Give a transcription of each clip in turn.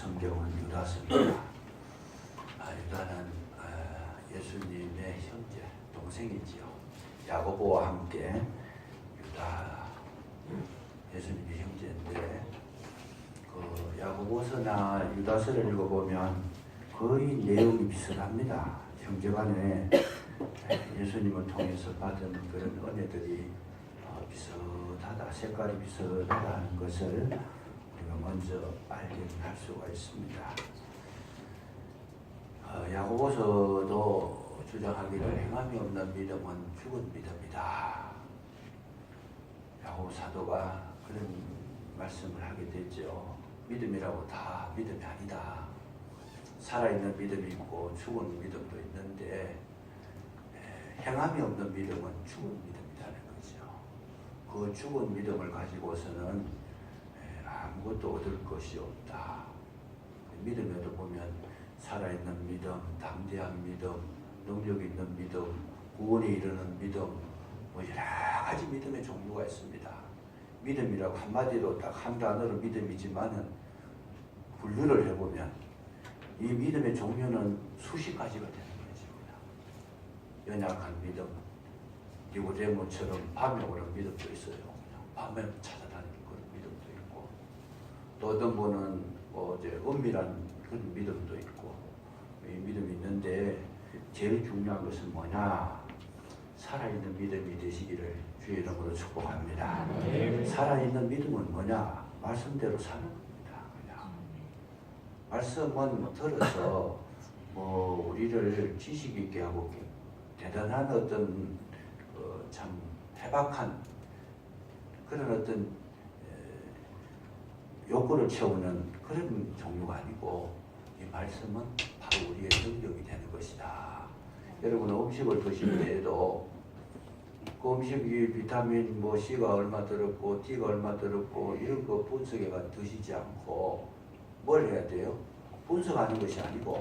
성경은 유다서입니다. 유다는 예수님의 형제, 동생이지요. 야고보와 함께 유다, 예수님의 형제인데 그 야고보서나 유다서를 읽어보면 거의 내용이 비슷합니다. 형제간에 예수님을 통해서 받은 그런 은혜들이 비슷하다, 색깔이 비슷하다는 것을 우리가 먼저 발견할 수가 있습니다. 야고보서도 주장하기를 행함이 없는 믿음은 죽은 믿음이다. 야고보 사도가 그런 말씀을 하게 되죠. 믿음이라고 다 믿음이 아니다. 살아있는 믿음이 있고 죽은 믿음도 있는데 행함이 없는 믿음은 죽은 믿음이라는 거죠. 그 죽은 믿음을 가지고서는 아무것도 얻을 것이 없다. 믿음에도 보면 살아있는 믿음, 담대한 믿음, 능력 있는 믿음, 구원에 이르는 믿음, 뭐 여러 가지 믿음의 종류가 있습니다. 믿음이라고 한마디로 딱 한 단어로 믿음이지만은 분류를 해보면 이 믿음의 종류는 수십 가지가 되는 거죠. 연약한 믿음, 니고데모처럼 밤에 오는 믿음도 있어요. 밤에 찾아다니는 그런 믿음도 있고, 또 어떤 분은 이제 은밀한 그런 믿음도 있고, 이 믿음이 있는데 제일 중요한 것은 뭐냐? 살아있는 믿음이 되시기를 주의 이름으로 축복합니다. 살아있는 믿음은 뭐냐? 말씀대로 사는 겁니다. 그냥 말씀은 들어서 우리를 지식 있게 하고 대단한 어떤 참 해박한 그런 어떤 욕구를 채우는 그런 종류가 아니고 이 말씀은 바로 우리의 능력이 되는 것이다. 여러분 음식을 드실 때에도 그 음식이 비타민 C가 얼마 들었고 D가 얼마 들었고 이런 거 분석해가 드시지 않고 뭘 해야 돼요? 분석하는 것이 아니고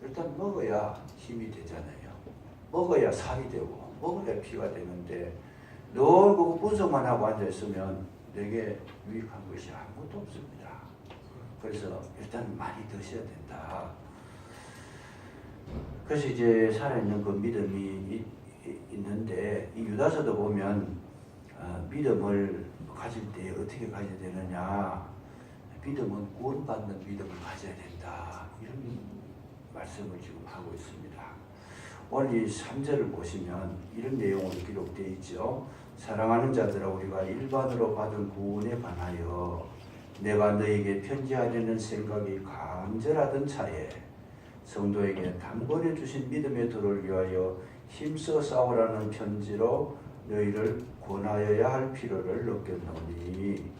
일단 먹어야 힘이 되잖아요. 먹어야 살이 되고 먹어야 피가 되는데 늘 그거 분석만 하고 앉아있으면 내게 유익한 것이 아무것도 없습니다. 그래서 일단 많이 드셔야 된다. 그래서 이제 살아있는 그 믿음이 있는데 이 유다서도 보면 믿음을 가질 때 어떻게 가져야 되느냐, 믿음은 구원받는 믿음을 가져야 된다, 이런 말씀을 지금 하고 있습니다. 오늘 이 3절을 보시면 이런 내용으로 기록되어 있죠. 사랑하는 자들아, 우리가 일반으로 받은 구원에 관하여 내가 너에게 편지하려는 생각이 간절하던 차에 성도에게 단번에 주신 믿음의 도를 위하여 힘써 싸우라는 편지로 너희를 권하여야 할 필요를 느꼈노니.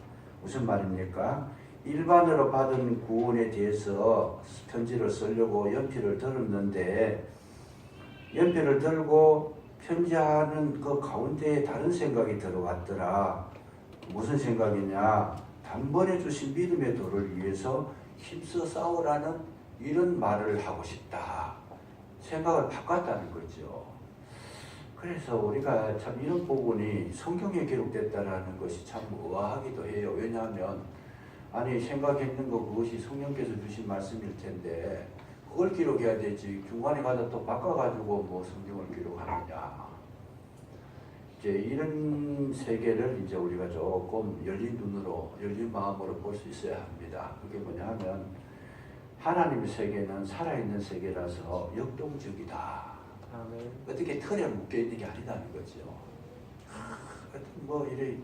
무슨 말입니까? 일반으로 받은 구원에 대해서 편지를 쓰려고 연필을 들었는데 연필을 들고 편지하는 그 가운데에 다른 생각이 들어왔더라. 무슨 생각이냐? 단번에 주신 믿음의 도를 위해서 힘써 싸우라는 이런 말을 하고 싶다. 생각을 바꿨다는 거죠. 그래서 우리가 참 이런 부분이 성경에 기록됐다는 것이 참 의아하기도 해요. 왜냐하면 아니 생각했는 거 그것이 성령께서 주신 말씀일 텐데 그걸 기록해야 되지 중간에 가서 또 바꿔가지고 성경을 기록하느냐. 이제 이런 세계를 이제 우리가 조금 열린 눈으로, 열린 마음으로 볼 수 있어야 합니다. 그게 뭐냐 하면 하나님의 세계는 살아있는 세계라서 역동적이다. 아멘. 어떻게 틀에 묶여있는 게 아니다는 거죠. 이래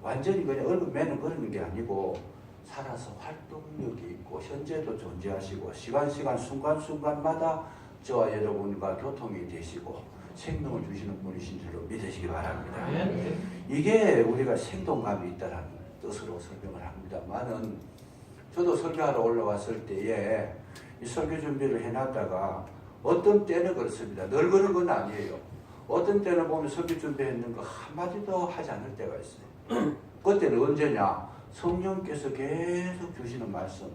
완전히 그냥 얼굴매는 그러는 게 아니고 살아서 활동력이 있고 현재도 존재하시고 시간 순간순간마다 저와 여러분과 교통이 되시고 생명을 주시는 분이신 줄로 믿으시기 바랍니다. 이게 우리가 생동감이 있다는 뜻으로 설명을 합니다만은 저도 설교하러 올라왔을 때에 이 설교 준비를 해놨다가 어떤 때는 그렇습니다. 늘 그런 건 아니에요. 어떤 때는 보면 설교 준비했는 거 한마디도 하지 않을 때가 있어요. 그때는 언제냐? 성령께서 계속 주시는 말씀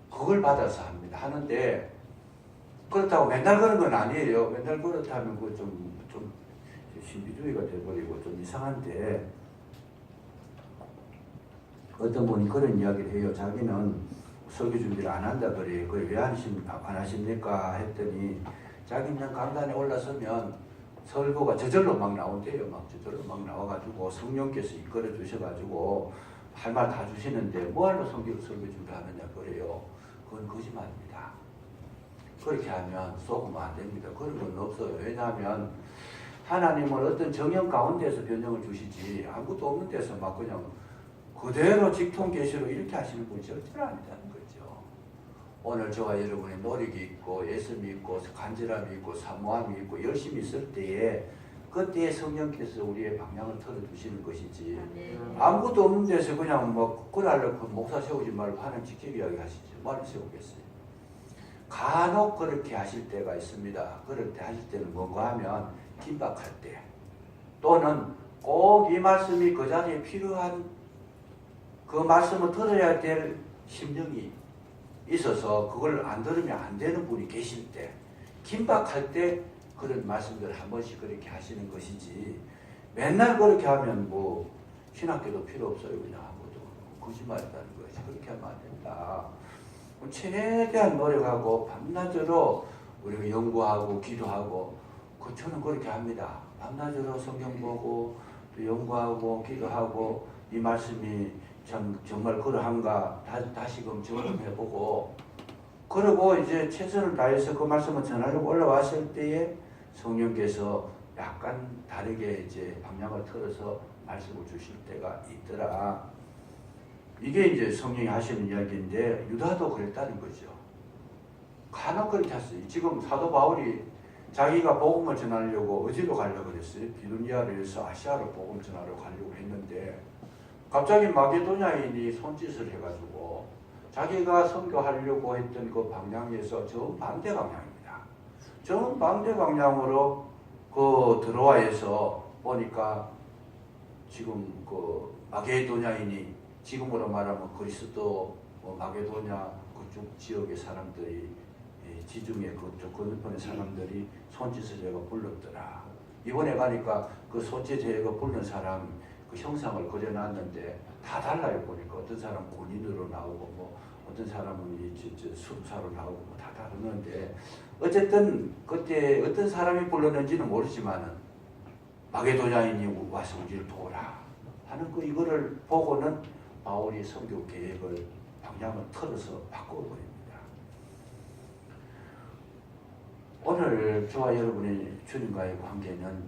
그걸 받아서 합니다. 하는데 그렇다고 맨날 그런 건 아니에요. 맨날 그렇다면 그 좀 신비주의가 돼버리고 좀 이상한데 어떤 분이 그런 이야기를 해요. 자기는 설교 준비를 안 한다 그래요. 그걸 왜 안 하십니까? 했더니 자기는 강단에 올라서면 설교가 저절로 막 나온대요. 막 저절로 막 나와가지고 성령께서 이끌어 주셔가지고 할 말 다 주시는데 뭐하러 설교 준비를 하느냐 그래요. 그건 거짓말입니다. 그렇게 하면 속으면 안 됩니다. 그런 건 없어요. 왜냐하면 하나님은 어떤 정형 가운데서 변형을 주시지 아무것도 없는 데서 막 그냥 그대로 직통 계시로 이렇게 하시는 분이 절대로 아니다는 거죠. 오늘 저와 여러분의 노력이 있고 예수님이 있고 간절함이 있고 사모함이 있고 열심히 있을 때에 그때에 성령께서 우리의 방향을 틀어주시는 것이지 아무것도 없는 데서 그냥 뭐 그날로 목사 세우지 말고 하나님 직접 이야기하시죠. 뭐를 세우겠어요. 간혹 그렇게 하실 때가 있습니다. 그럴 때 하실 때는 뭔가 하면 긴박할 때 또는 꼭 이 말씀이 그 자리에 필요한 그 말씀을 들어야 될 심령이 있어서 그걸 안 들으면 안 되는 분이 계실 때 긴박할 때 그런 말씀들을 한 번씩 그렇게 하시는 것이지 맨날 그렇게 하면 뭐 신학교도 필요 없어요. 그냥 아무것도 거짓말이라는 거지. 그렇게 하면 안 된다. 최대한 노력하고 밤낮으로 우리가 연구하고 기도하고 저는 그렇게 합니다. 밤낮으로 성경 보고 또 연구하고 기도하고 이 말씀이 정말 그러한가 다시금 점검해보고 그리고 이제 최선을 다해서 그 말씀을 전하려고 올라왔을 때에 성령께서 약간 다르게 이제 방향을 틀어서 말씀을 주실 때가 있더라. 이게 이제 성령이 하시는 이야기인데 유다도 그랬다는 거죠. 간혹 그렇게 했어요. 지금 사도 바울이 자기가 복음을 전하려고 어디로 가려고 그랬어요? 비두니아를 해서 아시아로 복음 전하려고 가려고 했는데 갑자기 마게도냐인이 손짓을 해가지고 자기가 선교하려고 했던 그 방향에서 정반대 방향입니다. 정반대 방향으로 그 드로아에서 보니까 지금 그 마게도냐인이 지금으로 말하면 그리스도 마게도냐 그쪽 지역의 사람들이 지중해 그쪽 건너편의 사람들이 손짓을 해가 불렀더라. 이번에 가니까 그 손짓해가 부른 사람 그 형상을 그려놨는데 다 달라요. 보니까 어떤 사람은 군인으로 나오고 뭐 어떤 사람은 수사로 나오고 뭐 다 다르는데 어쨌든 그때 어떤 사람이 불렀는지는 모르지만은 마게도냐인이 와서 우리를 도우라 하는 그 이거를 보고는 바울이 선교 계획을 방향을 틀어서 바꿔버립니다. 오늘 저와 여러분의 주님과의 관계는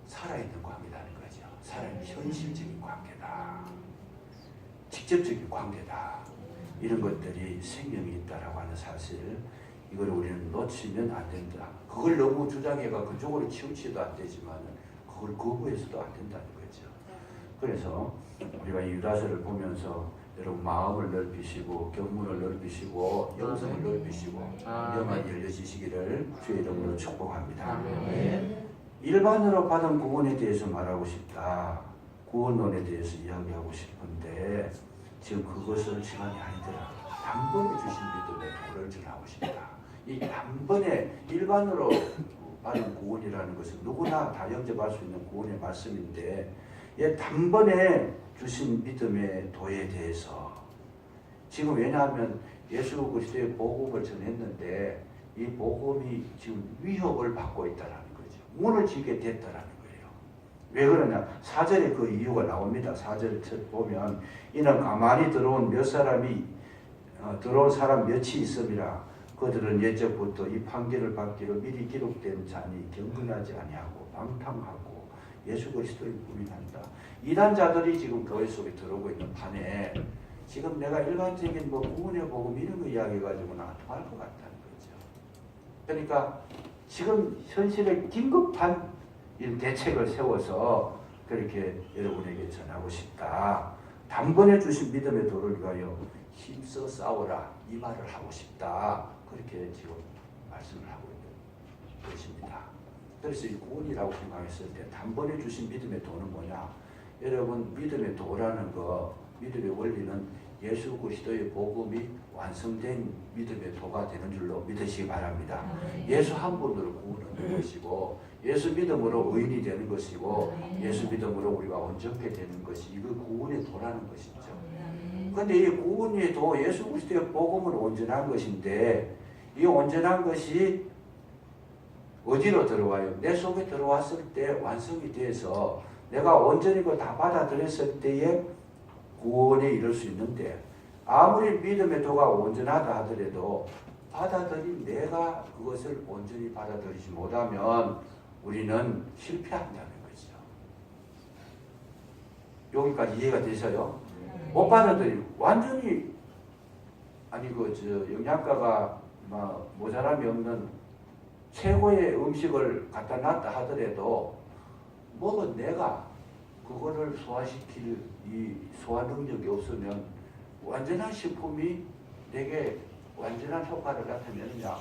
살아있는 관계라는 거죠. 살아있는 현실적인 관계다. 직접적인 관계다. 이런 것들이 생명이 있다라고 하는 사실 이걸 우리는 놓치면 안 된다. 그걸 너무 주장해가 그쪽으로 치우치도 안 되지만 그걸 거부해서도 안 된다는 거죠. 그래서 우리가 이 유다서를 보면서 여러분 마음을 넓히시고 견문을 넓히시고 영성을 넓히시고 영안이 열려지시기를 주의 이름으로 축복합니다. 일반으로 받은 구원에 대해서 말하고 싶다. 구원론에 대해서 이야기하고 싶은데 지금 그것은 시간이 아니더라. 단번에 주신 믿음의 도를 전하고 싶다. 이 단번에 일반으로 받은 구원이라는 것은 누구나 다 영접할 수 있는 구원의 말씀인데 단번에 주신 믿음의 도에 대해서 지금 왜냐하면 예수 그리스도의 복음을 전했는데 이 복음이 지금 위협을 받고 있다는 거죠. 무너지게 됐다라는 거예요. 왜 그러냐? 4절에 그 이유가 나옵니다. 4절 보면 이는 가만히 들어온 몇 사람이 들어온 사람 몇이 있음이라 그들은 예적부터 이 판결을 받기로 미리 기록된 자니 경건하지 아니하고 방탕하고 예수 그리스도를 부인한다. 이단자들이 지금 교회 속에 들어오고 있는 판에 지금 내가 일반적인 뭐 구원의 복음 이런 거 이야기해가지고는 안 통할 것 같다는 거죠. 그러니까 지금 현실에 긴급한 이런 대책을 세워서 그렇게 여러분에게 전하고 싶다. 단번에 주신 믿음의 도를 위하여 힘써 싸우라. 이 말을 하고 싶다. 그렇게 지금 말씀을 하고 있는 것입니다. 그래서 이 구원이라고 생각했을 때 단번에 주신 믿음의 도는 뭐냐? 여러분 믿음의 도라는 거, 믿음의 원리는 예수 그리스도의 복음이 완성된 믿음의 도가 되는 줄로 믿으시기 바랍니다. 예수 한 분으로 구원을 얻는 것이고 예수 믿음으로 의인이 되는 것이고 예수 믿음으로 우리가 온전케 되는 것이 이거 구원의 도라는 것이죠. 근데 이 구원이도 예수 그리스도의 복음으로 온전한 것인데 이 온전한 것이 어디로 들어와요? 내 속에 들어왔을 때 완성이 돼서 내가 온전히 다 받아들였을 때에 구원에 이를 수 있는데 아무리 믿음의 도가 온전하다 하더라도 받아들인 내가 그것을 온전히 받아들이지 못하면 우리는 실패한다는 거죠. 여기까지 이해가 되셔요? 못 받아들이고 완전히 아니 영양가가 모자람이 없는 최고의 음식을 갖다 놨다 하더라도 먹은 내가 그거를 소화시킬 이 소화 능력이 없으면 완전한 식품이 내게 완전한 효과를 나타내느냐.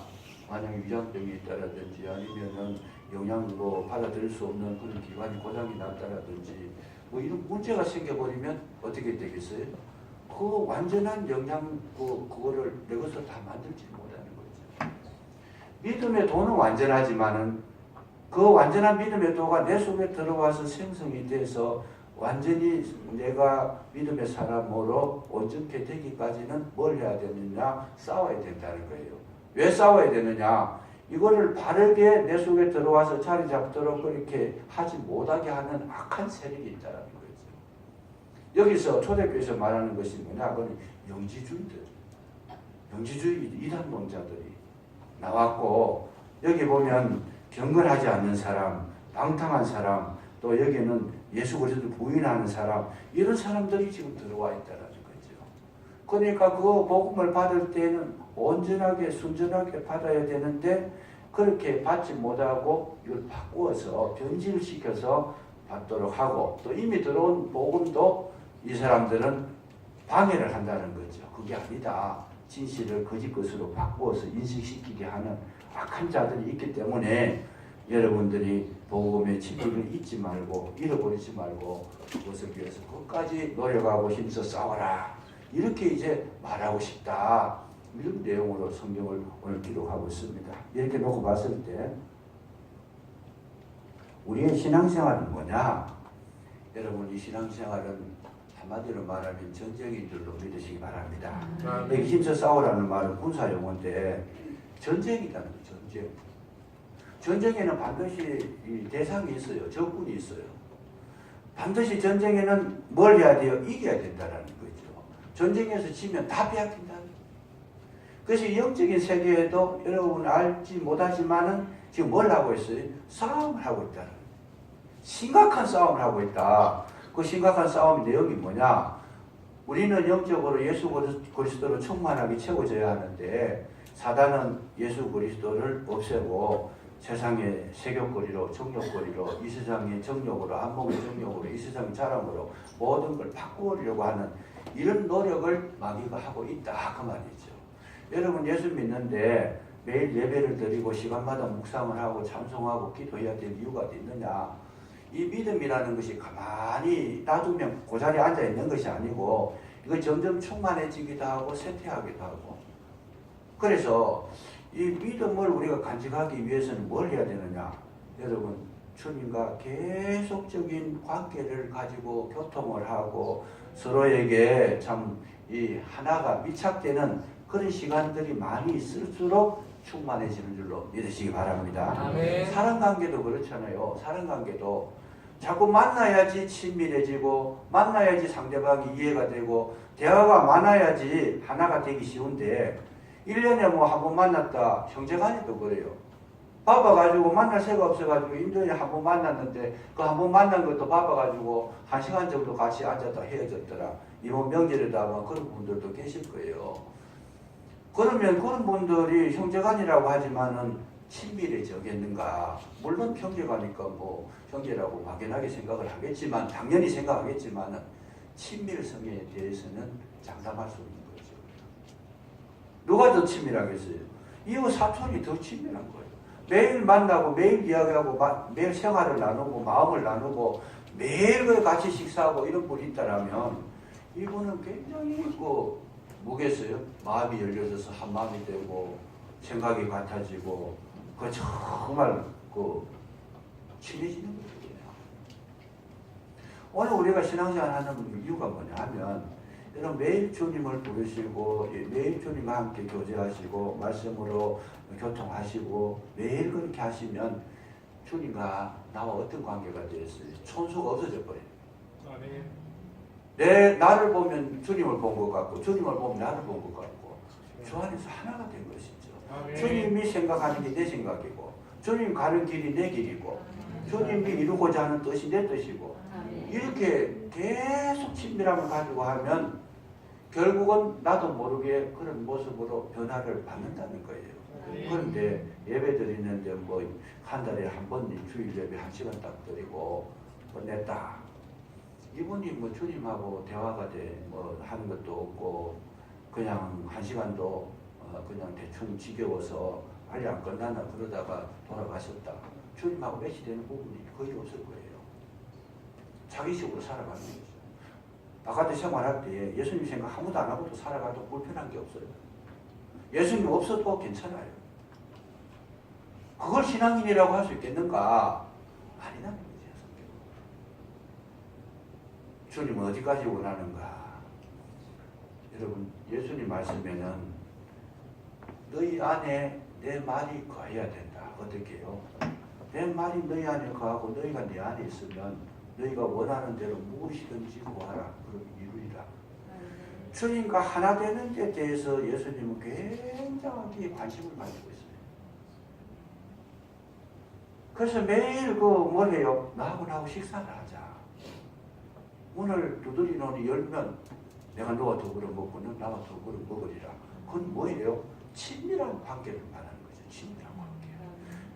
만약에 위장병이 있다라든지 아니면은 영양으로 받아들일 수 없는 그런 기관이 고장이 났다라든지 뭐 이런 문제가 생겨버리면 어떻게 되겠어요? 그 완전한 영양 그거를 내 것을 다 만들지 못하는 거죠. 믿음의 도는 완전하지만은 그 완전한 믿음의 도가 내 속에 들어와서 생성이 돼서 완전히 내가 믿음의 사람으로 온전케 되기까지는 뭘 해야 되느냐? 싸워야 된다는 거예요. 왜 싸워야 되느냐? 이거를 바르게 내 속에 들어와서 자리 잡도록 그렇게 하지 못하게 하는 악한 세력이 있다는 거죠. 여기서 초대교회에서 말하는 것이 뭐냐? 그건 영지주의 이단 논자들이 나왔고 여기 보면 경건하지 않는 사람, 방탕한 사람, 또 여기는 예수 그리스도를 부인하는 사람 이런 사람들이 지금 들어와 있다는 거죠. 그러니까 그 복음을 받을 때는 온전하게 순전하게 받아야 되는데 그렇게 받지 못하고 이걸 바꾸어서 변질시켜서 받도록 하고 또 이미 들어온 복음도 이 사람들은 방해를 한다는 거죠. 그게 아니다. 진실을 거짓 것으로 바꾸어서 인식시키게 하는 악한 자들이 있기 때문에 여러분들이 복음의 진리를 잊지 말고 잃어버리지 말고 그것을 위해서 끝까지 노력하고 힘써 싸워라. 이렇게 이제 말하고 싶다. 이런 내용으로 성경을 오늘 기록하고 있습니다. 이렇게 놓고 봤을 때 우리의 신앙생활은 뭐냐? 여러분 이 신앙생활은 한마디로 말하면 전쟁인 줄로 믿으시기 바랍니다. 여기 힘써 싸우라는 말은 군사용어인데 전쟁이라는 거죠. 전쟁. 전쟁에는 반드시 이 대상이 있어요. 적군이 있어요. 반드시 전쟁에는 뭘 해야 돼요? 이겨야 된다는 거죠. 전쟁에서 지면 다 빼앗긴다. 그래서 영적인 세계에도 여러분 알지 못하지만은 지금 뭘 하고 있어요? 싸움을 하고 있다는 거예요. 심각한 싸움을 하고 있다. 그 심각한 싸움의 내용이 뭐냐? 우리는 영적으로 예수 그리스도로 충만하게 채워져야 하는데 사단은 예수 그리스도를 없애고 세상의 세격거리로 정욕거리로 이 세상의 정욕으로 한몸의 정욕으로 이 세상의 자랑으로 모든 걸 바꾸려고 하는 이런 노력을 마귀가 하고 있다 그 말이죠. 여러분 예수 믿는데 매일 예배를 드리고 시간마다 묵상을 하고 찬송하고 기도해야 될 이유가 있느냐? 이 믿음이라는 것이 가만히 놔두면 그 자리에 앉아 있는 것이 아니고 이거 점점 충만해지기도 하고 쇠퇴하기도 하고 그래서 이 믿음을 우리가 간직하기 위해서는 뭘 해야 되느냐? 여러분 주님과 계속적인 관계를 가지고 교통을 하고 서로에게 참 이 하나가 밀착되는 그런 시간들이 많이 있을수록 충만해지는 줄로 믿으시기 바랍니다. 아멘. 사랑관계도 그렇잖아요. 사랑관계도 자꾸 만나야지 친밀해지고 만나야지 상대방이 이해가 되고 대화가 많아야지 하나가 되기 쉬운데 1년에 뭐 한 번 만났다 형제간에도 그래요. 바빠가지고 만날 새가 없어가지고 인도에 한 번 만났는데 그 한 번 만난 것도 바빠가지고 1시간 정도 같이 앉았다 헤어졌더라. 이번 명절에도 아마 그런 분들도 계실 거예요. 그러면 그런 분들이 형제간이라고 하지만은 친밀해지겠는가? 물론 형제가니까 뭐 형제라고 막연하게 생각을 하겠지만 당연히 생각하겠지만은 친밀성에 대해서는 장담할 수 없는 거죠. 누가 더 친밀하겠어요? 이웃 사촌이 더 친밀한 거예요. 매일 만나고 매일 이야기하고 매일 생활을 나누고 마음을 나누고 매일 같이 식사하고 이런 분이 있다라면 이분은 굉장히 뭐겠어요? 마음이 열려져서 한 마음이 되고 생각이 같아지고 그 정말 친해지는 거예요. 오늘 우리가 신앙생활 하는 이유가 뭐냐 하면 여러분 매일 주님을 부르시고 매일 주님과 함께 교제하시고 말씀으로 교통하시고 매일 그렇게 하시면 주님과 나와 어떤 관계가 되었어요? 촌수가 없어져 버려요. 나를 보면 주님을 본 것 같고 주님을 보면 나를 본 것 같고 주 안에서 하나가 된 것이죠. 주님이 생각하는 게 내 생각이고 주님 가는 길이 내 길이고 주님이 이루고자 하는 뜻이 내 뜻이고 이렇게 계속 친밀함을 가지고 하면 결국은 나도 모르게 그런 모습으로 변화를 받는다는 거예요. 그런데 예배 드리는데 뭐 한 달에 한 번 주일 예배 1시간 딱 드리고 냈다. 이분이 뭐 주님하고 대화가 뭐 하는 것도 없고 그냥 1시간도 그냥 대충 지겨워서 빨리 안 끝나나 그러다가 돌아가셨다. 주님하고 매치되는 부분이 거의 없을 거예요. 자기식으로 살아가는 거죠. 바깥에 생활할 때 예수님 생각 아무도 안 하고도 살아가도 불편한 게 없어요. 예수님 없어도 괜찮아요. 그걸 신앙인이라고 할 수 있겠는가? 아니라는 거죠. 주님은 어디까지 원하는가? 여러분 예수님 말씀에는 너희 안에 내 말이 거해야 된다. 어떻게 해요? 내 말이 너희 안에 거하고 너희가 내 안에 있으면 너희가 원하는 대로 무엇이든지 구하라. 그럼 이루리라. 주님과 하나 되는 데 대해서 예수님은 굉장하게 관심을 가지고 있어요. 그래서 매일 뭘 해요? 나하고 식사를 하자. 문을 두드리노니 열면 내가 너와 더불어 먹고는 나와 더불어 먹으리라. 그건 뭐예요? 친밀한 관계를 말하는 거죠. 친밀한 관계.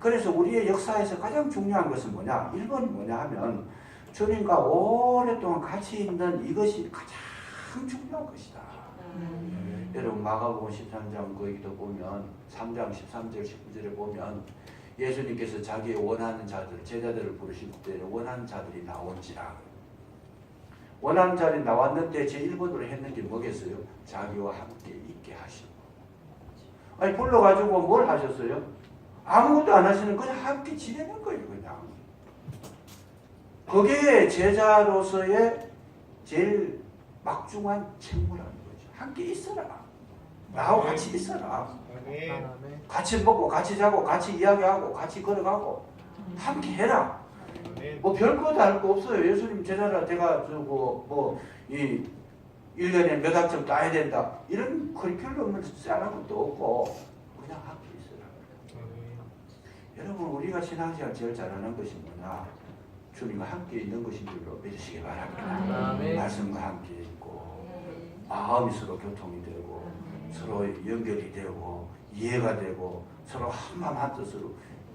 그래서 우리의 역사에서 가장 중요한 것은 뭐냐? 1번이 뭐냐 하면 주님과 오랫동안 같이 있는 이것이 가장 중요한 것이다. 여러분 마가복음 13장 거기도 보면 3장 13절 19절에 보면 예수님께서 자기의 원하는 자들 제자들을 부르실 때 원하는 자들이 나온지라. 원하는 자들이 나왔는데 제1번으로 했는 게 뭐겠어요? 자기와 함께 있게 하시고. 아니 불러가지고 뭘 하셨어요? 아무것도 안 하시는 그냥 함께 지내는 거예요. 그냥. 그게 제자로서의 제일 막중한 책무라는 거죠. 함께 있어라. 나하고 같이 있어라. 같이 먹고 같이 자고 같이 이야기하고 같이 걸어가고 함께 해라. 뭐 별것도 할 거 없어요. 예수님 제자라 제가 이 1년에 몇 학점 따야 된다. 이런 커리큘럼을 짜는 것도 없고 그냥 함께 있어라. 여러분 우리가 신앙생활 제일 잘하는 것이 뭐냐? 주님과 함께 있는 것인 줄로 믿으시기 바랍니다. 말씀과 함께 있고 마음이 서로 교통이 되고 서로 연결이 되고 이해가 되고 서로 한마음 한뜻으로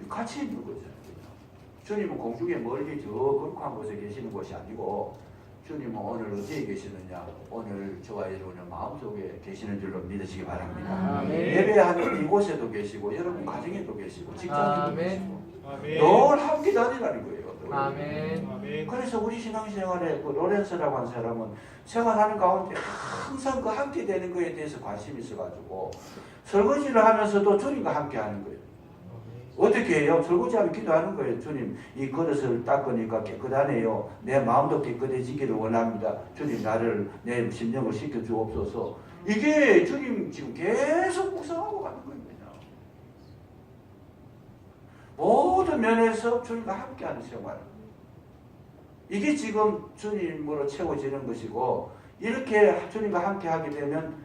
같이 있는 거잖아요. 주님은 공중에 멀리 저 거룩한 곳에 계시는 것이 아니고 주님은 오늘 어디에 계시느냐? 오늘 저와 여러분의 마음속에 계시는 줄로 믿으시기 바랍니다. 예배하는 이곳에도 계시고 여러분 가정에도 계시고 직장에도 계시고 늘 함께 다니라는 거예요. 아멘. 그래서 우리 신앙생활에 그 로렌스라고 하는 사람은 생활하는 가운데 항상 그 함께 되는 것에 대해서 관심이 있어가지고 설거지를 하면서도 주님과 함께 하는 거예요. 어떻게 해요? 설거지하면 기도하는 거예요. 주님 이 그릇을 닦으니까 깨끗하네요. 내 마음도 깨끗해지기를 원합니다. 주님 나를 내 심령을 씻겨주옵소서. 이게 주님 지금 계속 묵상하고 가는 거예요. 모든 면에서 주님과 함께하는 생활. 이게 지금 주님으로 채워지는 것이고 이렇게 주님과 함께하게 되면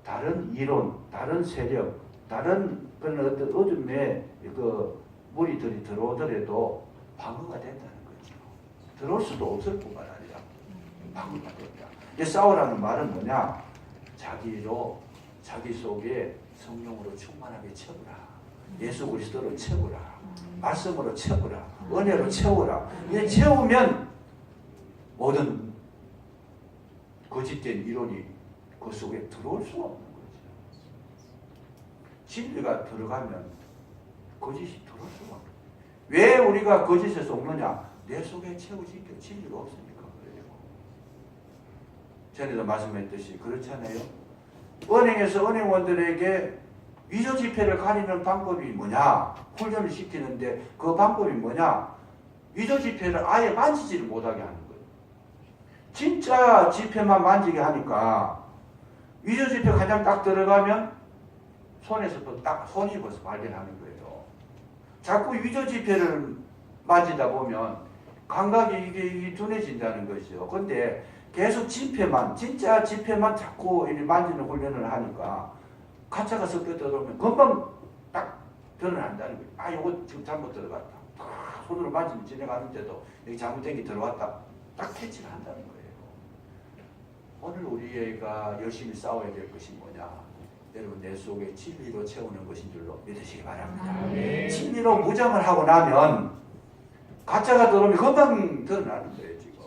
다른 이론, 다른 세력, 다른 그런 어떤 어둠의 무리들이 들어오더라도 방어가 된다는 거죠. 들어올 수도 없을 뿐만 아니라 방어가 된다. 싸우라는 말은 뭐냐? 자기 속에 성령으로 충만하게 채우라. 예수 그리스도로 채우라. 말씀으로 채우라. 은혜로 채우라. 이게 채우면 모든 거짓된 이론이 그 속에 들어올 수가 없는 거죠. 진리가 들어가면 거짓이 들어올 수가 없는 거예요. 왜 우리가 거짓에 속느냐? 내 속에 채워진 게 진리가 없으니까 그래요. 전에도 말씀했듯이 그렇잖아요. 은행에서 은행원들에게 위조 지폐를 가리는 방법이 뭐냐? 훈련을 시키는데 그 방법이 뭐냐? 위조 지폐를 아예 만지지를 못하게 하는 거예요. 진짜 지폐만 만지게 하니까 위조 지폐 가장 딱 들어가면 손에서 손이 벌써 발견하는 거예요. 자꾸 위조 지폐를 만지다 보면 감각이 이게 둔해진다는 것이죠. 근데 계속 지폐만, 진짜 지폐만 자꾸 만지는 훈련을 하니까 가짜가 섞여 들어오면 금방 딱 드러난다는 거예요. 아, 이거 지금 잘못 들어갔다. 손으로 만지면 지나가는데도 여기 잘못된 게 들어왔다. 딱 캐치를 한다는 거예요. 오늘 우리가 열심히 싸워야 될 것이 뭐냐? 여러분 내 속에 진리로 채우는 것인 줄로 믿으시기 바랍니다. 진리로 무장을 하고 나면 가짜가 들어오면 금방 드러나는 거예요. 지금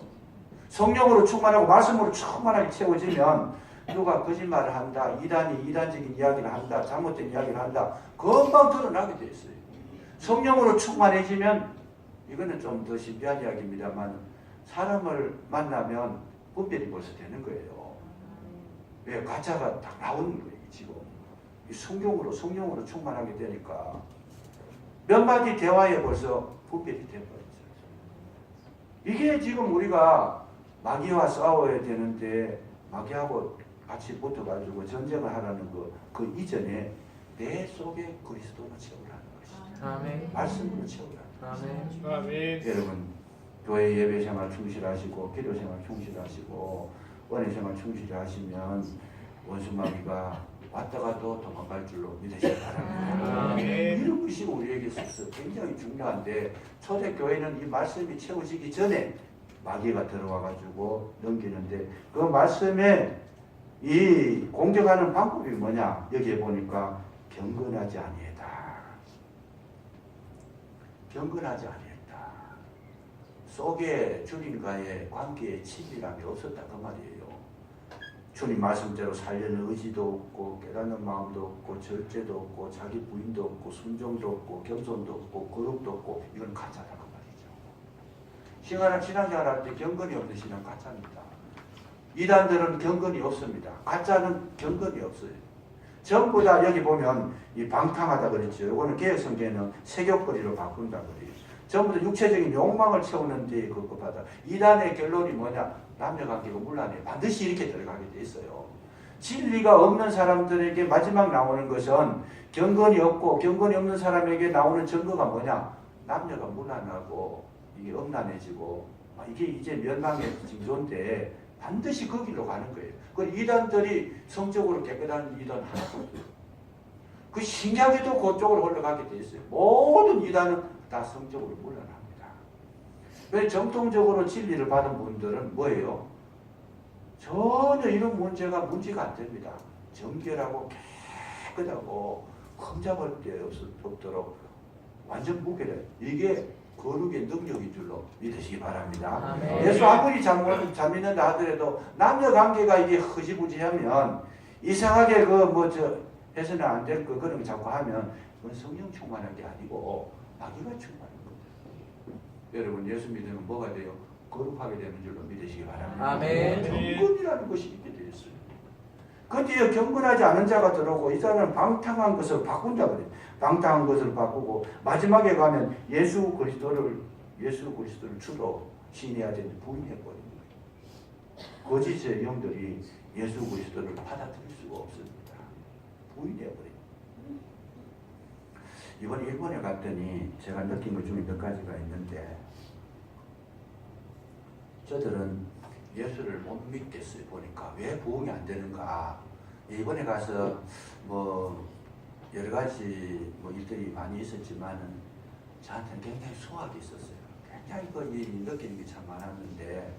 성령으로 충만하고 말씀으로 충만하게 채워지면 누가 거짓말을 한다, 이단적인 이야기를 한다, 잘못된 이야기를 한다, 금방 드러나게 돼 있어요. 성령으로 충만해지면 이거는 좀 더 신비한 이야기입니다만 사람을 만나면 분별이 벌써 되는 거예요. 왜? 가짜가 딱 나오는 거예요. 지금 이 성령으로 충만하게 되니까 몇 마디 대화에 벌써 분별이 돼버렸어요. 이게 지금 우리가 마귀와 싸워야 되는데 마귀하고 같이 붙어가지고 전쟁을 하라는 그 이전에 내 속에 그리스도로 채우라는 것이죠. 아멘. 말씀으로 채우라는 아멘. 아멘. 여러분 교회 예배 생활 충실하시고 기도 생활 충실하시고 은혜 생활 충실하시면 원수 마귀가 왔다가도 도망갈 줄로 믿으시기 바랍니다. 아멘. 이런 것이 우리에게 있어서 굉장히 중요한데 초대교회는 이 말씀이 채워지기 전에 마귀가 들어와가지고 넘기는데 그 말씀에 이 공격하는 방법이 뭐냐? 여기에 보니까 경건하지 아니했다. 경건하지 아니했다. 속에 주님과의 관계에 친밀함이 없었다 그 말이에요. 주님 말씀대로 살려는 의지도 없고 깨닫는 마음도 없고 절제도 없고 자기 부인도 없고 순종도 없고 겸손도 없고 거룩도 없고 이건 가짜다 그 말이죠. 신앙생활할 때 경건이 없는 신앙 가짜입니다. 이단들은 경건이 없습니다. 가짜는 경건이 없어요. 전부 다 여기 보면 이 방탕하다 그랬죠. 이거는 개혁성경에는 세격거리로 바꾼다 그래요. 전부 다 육체적인 욕망을 채우는 데 급급하다. 이단의 결론이 뭐냐? 남녀관계가 문란해. 반드시 이렇게 들어가게 돼 있어요. 진리가 없는 사람들에게 마지막 나오는 것은 경건이 없고 경건이 없는 사람에게 나오는 증거가 뭐냐? 남녀가 문란하고 이게 음란해지고 이게 이제 멸망의 징조인데 반드시 그 길로 가는 거예요. 그 이단들이 성적으로 깨끗한 이단 하나도 없어요. 그 신기하게도 그쪽으로 흘러가게 돼 있어요. 모든 이단은 다 성적으로 물러납니다. 왜 정통적으로 진리를 받은 분들은 뭐예요? 전혀 이런 문제가 안 됩니다. 정결하고 깨끗하고 흠잡을 데 없도록 완전 무결해. 이게 거룩의 능력인 줄로 믿으시기 바랍니다. 아멘. 예수 아무리 잘 믿는다 하더라도 남녀 관계가 이게 흐지부지하면 이상하게 해서는 안 될 거 그런 거 자꾸 하면 그건 성령 충만한 게 아니고 마귀가 충만한 겁니다. 여러분 예수 믿으면 뭐가 돼요? 거룩하게 되는 줄로 믿으시기 바랍니다. 아멘. 경건이라는 것이 있게 되어 있어요. 근데 경건하지 않은 자가 들어오고 이 사람은 방탕한 것을 바꾼다 그래요. 방탕한 것을 바꾸고 마지막에 가면 예수 그리스도를 주로 신해야 되는데 부인해버린 거예요. 거짓의 영들이 예수 그리스도를 받아들일 수가 없습니다. 부인해버린. 이번에 일본에 갔더니 제가 느낀 것 중에 몇 가지가 있는데 저들은 예수를 못 믿겠어요. 보니까 왜 부흥이 안 되는가. 이번에 가서 여러 가지 일들이 많이 있었지만은 저한테는 굉장히 소확이 있었어요. 굉장히 느끼는 게 참 많았는데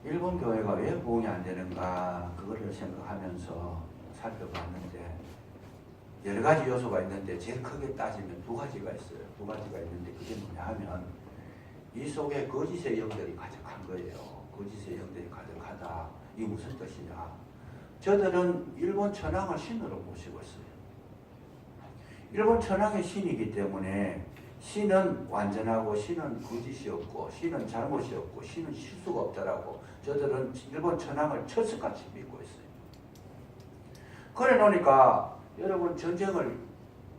일본 교회가 왜 부흥이 안 되는가 그거를 생각하면서 살펴봤는데 여러 가지 요소가 있는데 제일 크게 따지면 두 가지가 있어요. 두 가지가 있는데 그게 뭐냐 하면 이 속에 거짓의 영들이 가득한 거예요. 거짓의 영들이 가득하다. 이게 무슨 뜻이냐? 저들은 일본 천황을 신으로 모시고 있어요. 일본 천황의 신이기 때문에 신은 완전하고 신은 거짓이 없고 신은 잘못이 없고 신은 실수가 없다라고 저들은 일본 천황을 철석같이 믿고 있어요. 그래 놓으니까 여러분 전쟁을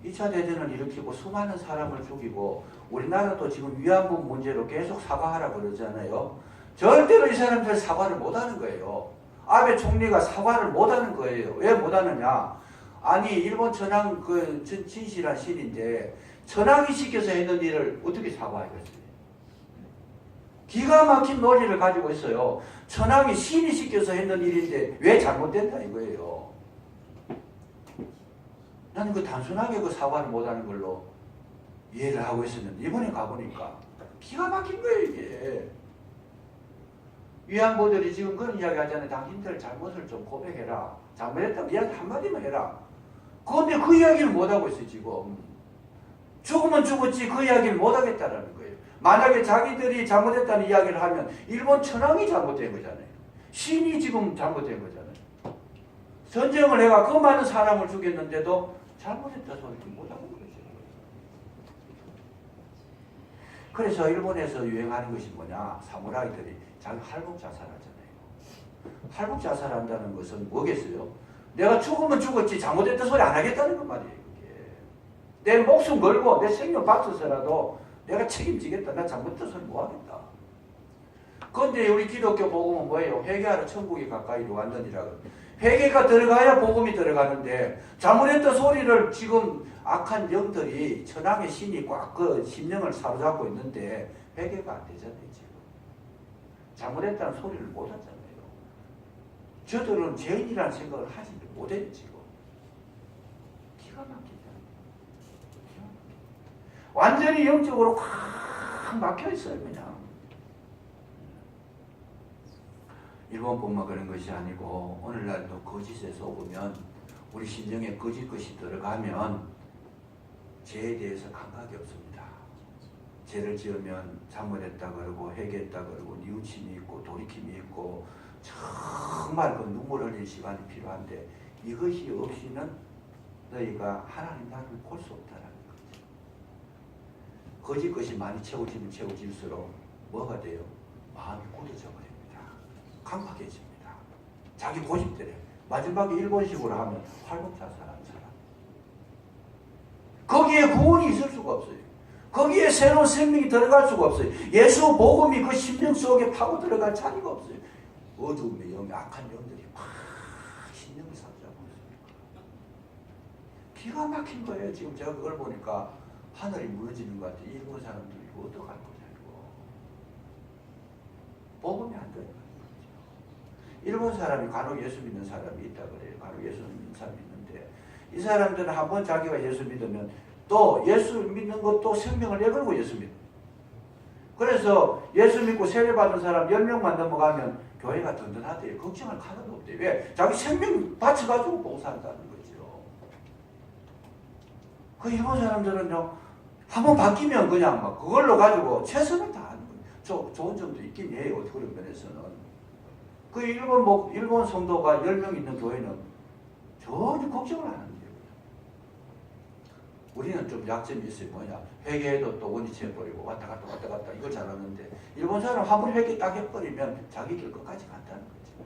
2차 대전을 일으키고 수많은 사람을 죽이고 우리나라도 지금 위안부 문제로 계속 사과하라 그러잖아요. 절대로 이 사람들 사과를 못하는 거예요. 아베 총리가 사과를 못하는 거예요. 왜 못하느냐? 아니 일본 천황 그 진실한 신인데 천황이 시켜서 했는 일을 어떻게 사과하겠어요? 기가 막힌 논리를 가지고 있어요. 천황이 신이 시켜서 했는 일인데 왜 잘못된다 이거예요. 나는 그 단순하게 그 사과를 못하는 걸로 이해를 하고 있었는데 이번에 가보니까 기가 막힌 거예요 이게. 위안부들이 지금 그런 이야기 하잖아요. 당신들 잘못을 좀 고백해라. 잘못했다면 이야기 한마디만 해라. 그런데 그 이야기를 못하고 있어요 지금. 죽으면 죽었지 그 이야기를 못하겠다라는 거예요. 만약에 자기들이 잘못했다는 이야기를 하면 일본 천황이 잘못된 거잖아요. 신이 지금 잘못된 거잖아요. 전쟁을 해가 그 많은 사람을 죽였는데도 잘못했다 소리를 못하고 그러죠. 그래서 일본에서 유행하는 것이 뭐냐? 사무라이들이 자기 할복 자살하잖아요. 할복 자살한다는 것은 뭐겠어요? 내가 죽으면 죽었지 잘못했다 소리 안 하겠다는 것 말이에요. 그게. 내 목숨 걸고 내 생명 바쳐서라도 내가 책임지겠다. 나 잘못했다 소리 못 하겠다. 그런데 우리 기독교 복음은 뭐예요? 회개하러 천국이 가까이로 왔느니라. 회개가 들어가야 복음이 들어가는데 잘못했던 소리를 지금 악한 영들이 천황의 신이 꽉 그 심령을 사로잡고 있는데 회개가 안 되잖아요 지금. 잘못했다는 소리를 못 하잖아요. 저들은 죄인이라는 생각을 하지 못해요 지금. 기가 막히잖아요. 완전히 영적으로 꽉 막혀 있어요 그냥. 일본뿐만 그런 것이 아니고 오늘날도 거짓에 속으면 우리 심령에 거짓 것이 들어가면 죄에 대해서 감각이 없습니다. 죄를 지으면 잘못했다 그러고 회개했다 그러고 뉘우침이 있고 돌이킴이 있고 정말 그 눈물 흘릴 시간이 필요한데 이것이 없이는 너희가 하나님 나라를 볼 수 없다는 거죠. 거짓 것이 많이 채워지면 채워질수록 뭐가 돼요? 마음이 굳어져 버립니다. 강팍해집니다. 자기 고집대로 마지막에 일본식으로 하면 활복 자살하는 사람. 거기에 구원이 있을 수가 없어요. 거기에 새로운 생명이 들어갈 수가 없어요. 예수 복음이 그 심령 속에 파고 들어갈 자리가 없어요. 어두움의 영, 악한 영들이 막 심령을 사로잡고 있습니다. 기가 막힌 거예요. 지금 제가 그걸 보니까 하늘이 무너지는 것 같아요. 일본 사람들이 이거 어떡할 거냐 이거. 복음이 안 돼요. 일본 사람이 간혹 예수 믿는 사람이 있다 그래요. 간혹 예수 믿는 사람이 있는데 이 사람들은 한번 자기가 예수 믿으면 또 예수 믿는 것도 생명을 내걸고 예수 믿어요. 그래서 예수 믿고 세례 받은 사람 10명만 넘어가면 교회가 든든하대요. 걱정할 하나도 없대요. 왜? 자기 생명 바쳐가지고 봉사한다는 거죠. 그 일본 사람들은요 한번 바뀌면 그냥 막 그걸로 가지고 최선을 다하는 거예요. 좋은 점도 있긴 해요. 그런 면에서는. 그 일본 성도가 10명 있는 교회는 전혀 걱정을 안 하는 거예요. 우리는 좀 약점이 있어요. 뭐냐. 회개해도 또 원위치 해버리고 왔다 갔다 이걸 잘하는데 일본 사람 한번 회개 딱 해버리면 자기 길 끝까지 간다는 거죠.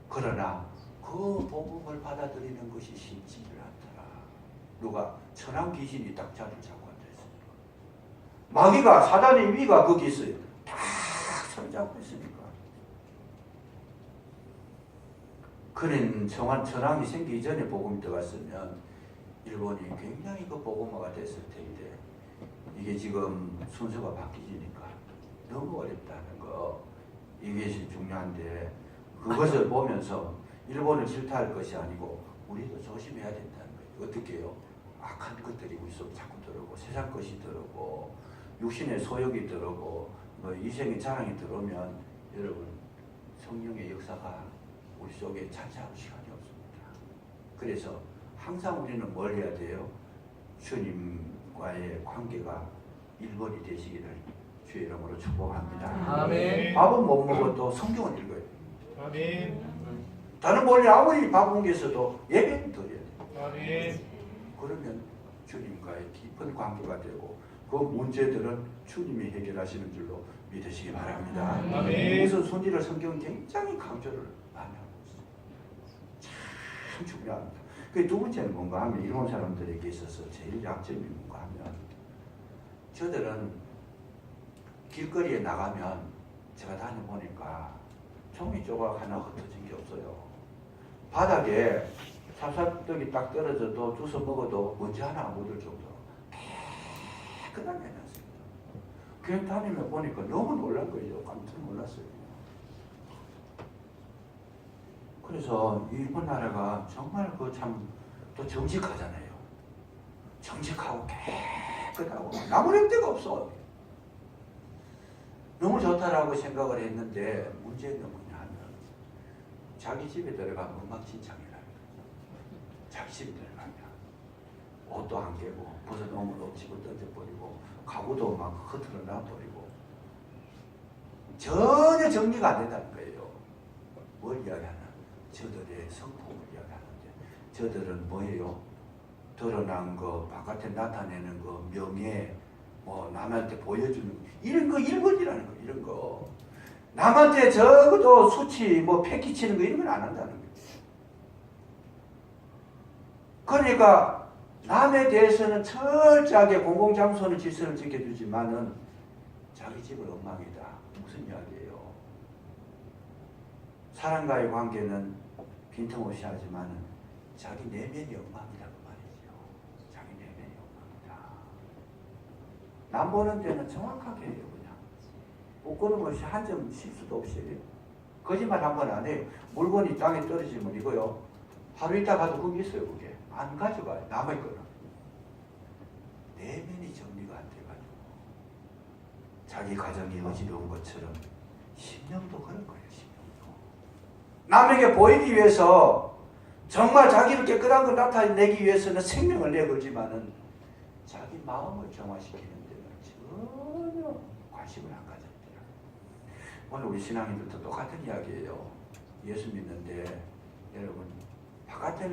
그러나 그 복음을 받아들이는 것이 쉽지를 않더라. 누가? 천황 귀신이 딱 자리를 잡고 앉아있어요. 마귀가 사단의 위가 거기 있어요. 딱 손잡고 있으니까. 그런 천황이 생기기 전에 복음이 들어갔으면 일본이 굉장히 그 복음화가 됐을 텐데 이게 지금 순서가 바뀌니까 너무 어렵다는 거. 이것이 중요한데 그것을 보면서 일본을 질타할 것이 아니고 우리도 조심해야 된다는 거예요. 어떻게 해요? 악한 것들이 우리 속에 자꾸 들어오고 세상 것이 들어오고 육신의 소욕이 들어오고 뭐 이생의 자랑이 들어오면 여러분 성령의 역사가 우리 속에 차지할 시간이 없습니다. 그래서 항상 우리는 뭘 해야 돼요? 주님과의 관계가 1번이 되시기를 주의 이름으로 축복합니다. 아멘. 밥은 못 먹어도 성경은 읽어요. 아멘. 다른 멀리 아무리 바쁜 게 있어도 예배는 드려야 돼요. 아멘. 그러면 주님과의 깊은 관계가 되고 그 문제들은 주님이 해결하시는 줄로 믿으시기 바랍니다. 아멘. 우선 손질을 성경은 굉장히 강조를 많이 하고 있어요. 참 중요합니다. 그 두 번째는 뭔가 하면 일본 사람들에게 있어서 제일 약점이 뭔가 하면 저들은 길거리에 나가면 제가 다녀보니까 종이 조각 하나 흩어진 게 없어요. 바닥에 찹쌀떡이 딱 떨어져도 주워 먹어도 먼지 하나 안 묻을 정도로 깨끗하게 해놨습니다. 교회 다니며 보니까 너무 놀란 거예요. 깜짝 놀랐어요. 그래서 일본 나라가 정말 그 참 또 정직하잖아요. 정직하고 깨끗하고 나무랄 데가 없어. 너무 좋다라고 생각을 했는데 문제는 뭐냐 하면 자기 집에 들어가면 엉망진창이라는 거죠. 자기 집에 들어가면 옷도 안 깨고 벗어놓으면 옷 집어 던져버리고 가구도 막 흐트러 놔버리고 전혀 정리가 안 된다는 거예요. 뭘 이야기하나? 저들의 성품을 이야기하는데 저들은 뭐예요? 드러난 거, 바깥에 나타내는 거, 명예, 뭐 남한테 보여주는 거, 이런 거 1번이라는 거, 이런 거. 남한테 적어도 수치, 뭐 패기치는 거 이런 건 안 한다는 거예요. 그러니까 남에 대해서는 철저하게 공공장소는 질서를 지켜주지만은 자기 집은 엉망이다. 무슨 이야기예요? 사람과의 관계는 빈틈없이 하지만은 자기 내면이 엉망이라고 말이죠. 자기 내면이 엉망이다. 남 보는 데는 정확하게 해요. 그냥 옷걸음 없이 한 점 실수도 없이 해요. 거짓말 한 번 안 해요. 물건이 땅에 떨어지면 이거요. 하루 있다 가도 거기 있어요. 그게 안 가져가요. 남의 거는 내면이 정리가 안 돼가지고 자기 가정이 어지러운 것처럼 심령도 그런 거예요. 심령도 남에게 보이기 위해서 정말 자기를 깨끗한 걸 나타내기 위해서는 생명을 내걸지만은 자기 마음을 정화시키는 데는 전혀 관심을 안 가졌더라. 오늘 우리 신앙인들도 똑같은 이야기예요. 예수 믿는데 여러분 바깥에는